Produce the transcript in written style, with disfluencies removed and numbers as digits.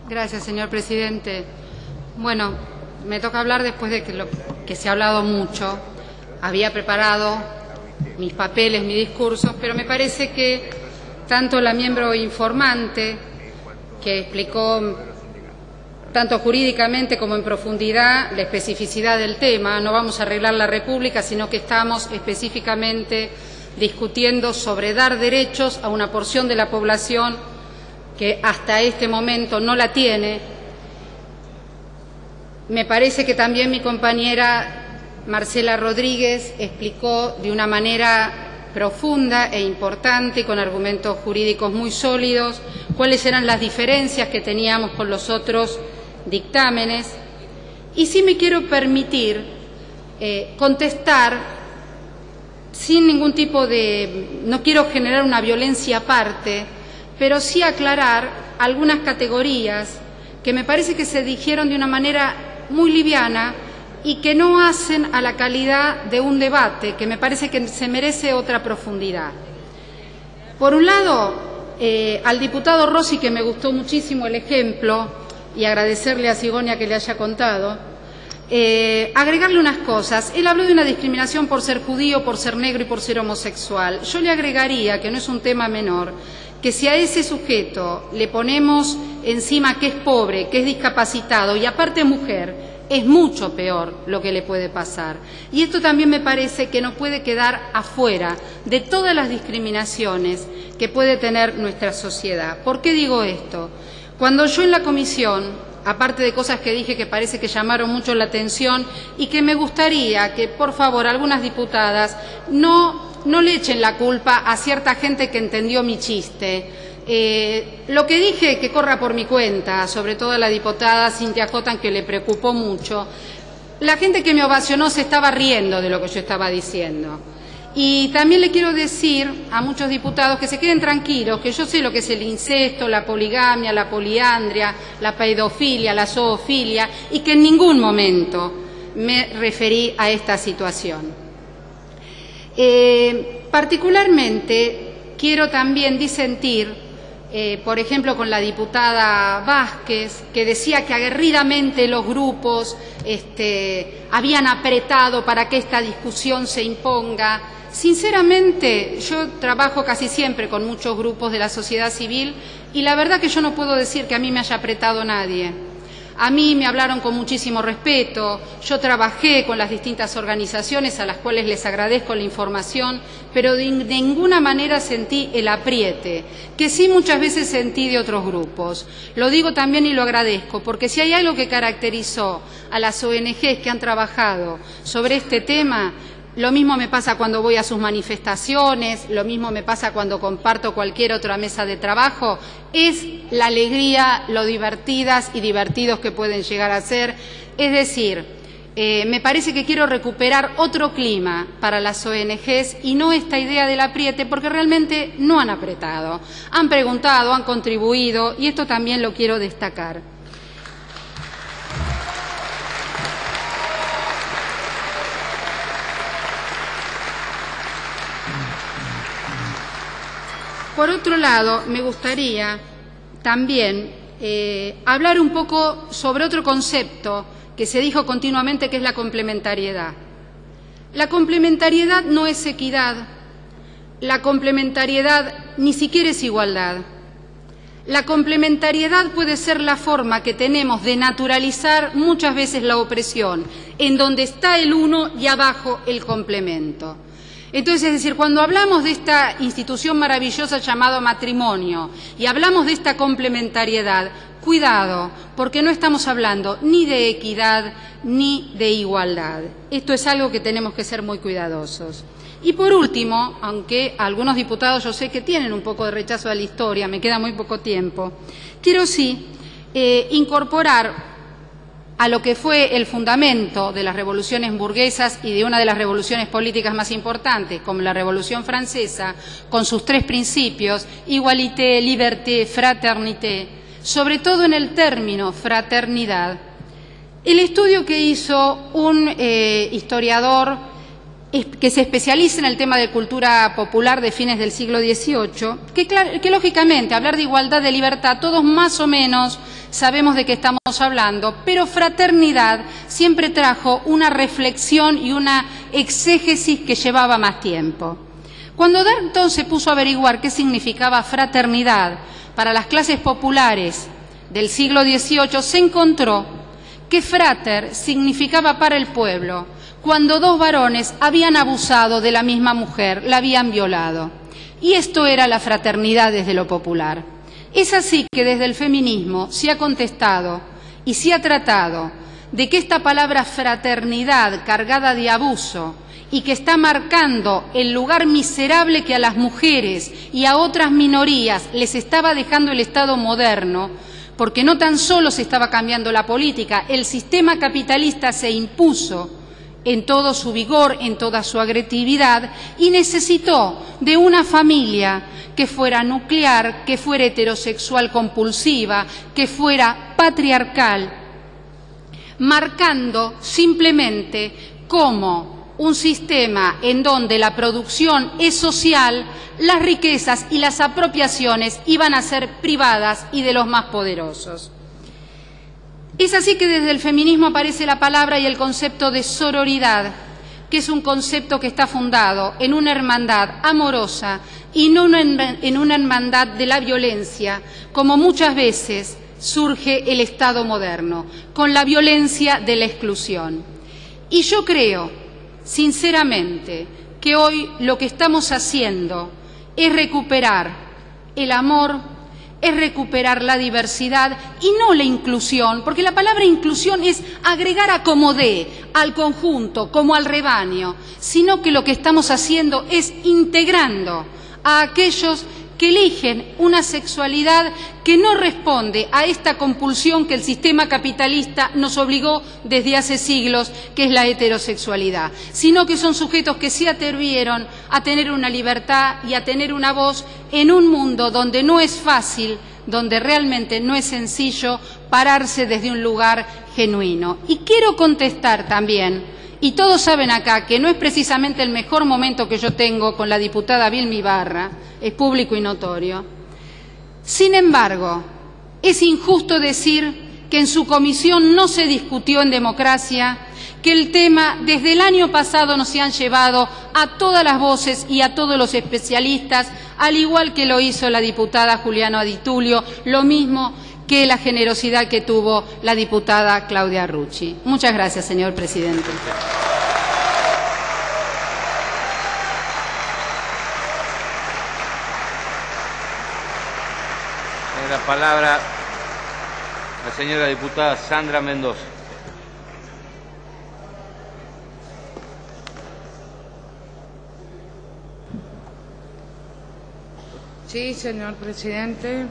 Gracias, señor presidente. Bueno, me toca hablar después de que se ha hablado mucho. Había preparado mis papeles, mi discurso, pero me parece que tanto la miembro informante, que explicó tanto jurídicamente como en profundidad la especificidad del tema, no vamos a arreglar la República, sino que estamos específicamente discutiendo sobre dar derechos a una porción de la población que hasta este momento no la tiene. Me parece que también mi compañera Marcela Rodríguez explicó de una manera profunda e importante y con argumentos jurídicos muy sólidos cuáles eran las diferencias que teníamos con los otros dictámenes. Y sí me quiero permitir contestar sin ningún tipo de... no quiero generar una violencia aparte, pero sí aclarar algunas categorías que me parece que se dijeron de una manera muy liviana y que no hacen a la calidad de un debate, que me parece que se merece otra profundidad. Por un lado, al diputado Rossi, que me gustó muchísimo el ejemplo, y agradecerle a Sigonia que le haya contado, agregarle unas cosas. Él habló de una discriminación por ser judío, por ser negro y por ser homosexual. Yo le agregaría, que no es un tema menor, que si a ese sujeto le ponemos encima que es pobre, que es discapacitado y aparte mujer, es mucho peor lo que le puede pasar. Y esto también me parece que no puede quedar afuera de todas las discriminaciones que puede tener nuestra sociedad. ¿Por qué digo esto? Cuando yo en la comisión, aparte de cosas que dije que parece que llamaron mucho la atención y que me gustaría que, por favor, algunas diputadas no le echen la culpa a cierta gente que entendió mi chiste. Lo que dije que corra por mi cuenta, sobre todo a la diputada Cintia Jotan, que le preocupó mucho. La gente que me ovacionó se estaba riendo de lo que yo estaba diciendo. Y también le quiero decir a muchos diputados que se queden tranquilos, que yo sé lo que es el incesto, la poligamia, la poliandria, la pedofilia, la zoofilia, y que en ningún momento me referí a esta situación. Particularmente quiero también disentir, por ejemplo, con la diputada Vázquez, que decía que aguerridamente los grupos habían apretado para que esta discusión se imponga. Sinceramente, yo trabajo casi siempre con muchos grupos de la sociedad civil y la verdad que yo no puedo decir que a mí me haya apretado nadie. A mí me hablaron con muchísimo respeto, yo trabajé con las distintas organizaciones a las cuales les agradezco la información, pero de ninguna manera sentí el apriete, que sí muchas veces sentí de otros grupos. Lo digo también y lo agradezco, porque si hay algo que caracterizó a las ONGs que han trabajado sobre este tema, lo mismo me pasa cuando voy a sus manifestaciones, lo mismo me pasa cuando comparto cualquier otra mesa de trabajo, es la alegría, lo divertidas y divertidos que pueden llegar a ser. Es decir, me parece que quiero recuperar otro clima para las ONGs y no esta idea del apriete, porque realmente no han apretado. Han preguntado, han contribuido y esto también lo quiero destacar. Por otro lado, me gustaría también hablar un poco sobre otro concepto que se dijo continuamente, que es la complementariedad. La complementariedad no es equidad, la complementariedad ni siquiera es igualdad. La complementariedad puede ser la forma que tenemos de naturalizar muchas veces la opresión, en donde está el uno y abajo el complemento. Entonces, es decir, cuando hablamos de esta institución maravillosa llamada matrimonio y hablamos de esta complementariedad, cuidado, porque no estamos hablando ni de equidad ni de igualdad. Esto es algo que tenemos que ser muy cuidadosos. Y por último, aunque algunos diputados yo sé que tienen un poco de rechazo a la historia, me queda muy poco tiempo, quiero sí incorporar a lo que fue el fundamento de las revoluciones burguesas y de una de las revoluciones políticas más importantes, como la Revolución Francesa, con sus tres principios, igualité, liberté, fraternité, sobre todo en el término fraternidad. El estudio que hizo un historiador que se especializa en el tema de cultura popular de fines del siglo XVIII, que lógicamente hablar de igualdad, de libertad, todos más o menos sabemos de qué estamos hablando, pero fraternidad siempre trajo una reflexión y una exégesis que llevaba más tiempo. Cuando Danton se puso a averiguar qué significaba fraternidad para las clases populares del siglo XVIII, se encontró que frater significaba para el pueblo cuando dos varones habían abusado de la misma mujer, la habían violado. Y esto era la fraternidad desde lo popular. Es así que desde el feminismo se ha contestado y se ha tratado de que esta palabra fraternidad cargada de abuso y que está marcando el lugar miserable que a las mujeres y a otras minorías les estaba dejando el Estado moderno, porque no tan solo se estaba cambiando la política, el sistema capitalista se impuso en todo su vigor, en toda su agresividad, y necesitó de una familia que fuera nuclear, que fuera heterosexual compulsiva, que fuera patriarcal, marcando simplemente como un sistema en donde la producción es social, las riquezas y las apropiaciones iban a ser privadas y de los más poderosos. Es así que desde el feminismo aparece la palabra y el concepto de sororidad, que es un concepto que está fundado en una hermandad amorosa y no en una hermandad de la violencia, como muchas veces surge el Estado moderno, con la violencia de la exclusión. Y yo creo, sinceramente, que hoy lo que estamos haciendo es recuperar el amor, es recuperar la diversidad y no la inclusión, porque la palabra inclusión es agregar a como de, al conjunto, como al rebaño, sino que lo que estamos haciendo es integrando a aquellos que eligen una sexualidad que no responde a esta compulsión que el sistema capitalista nos obligó desde hace siglos, que es la heterosexualidad, sino que son sujetos que se atrevieron a tener una libertad y a tener una voz en un mundo donde no es fácil, donde realmente no es sencillo pararse desde un lugar genuino. Y quiero contestar también, y todos saben acá que no es precisamente el mejor momento que yo tengo con la diputada Vilma Ibarra, es público y notorio. Sin embargo, es injusto decir que en su comisión no se discutió en democracia, que el tema desde el año pasado nos se han llevado a todas las voces y a todos los especialistas, al igual que lo hizo la diputada Juliana Di Tulio, lo mismo que la generosidad que tuvo la diputada Claudia Rucci. Muchas gracias, señor presidente. La palabra la señora diputada Sandra Mendoza. Sí, señor presidente.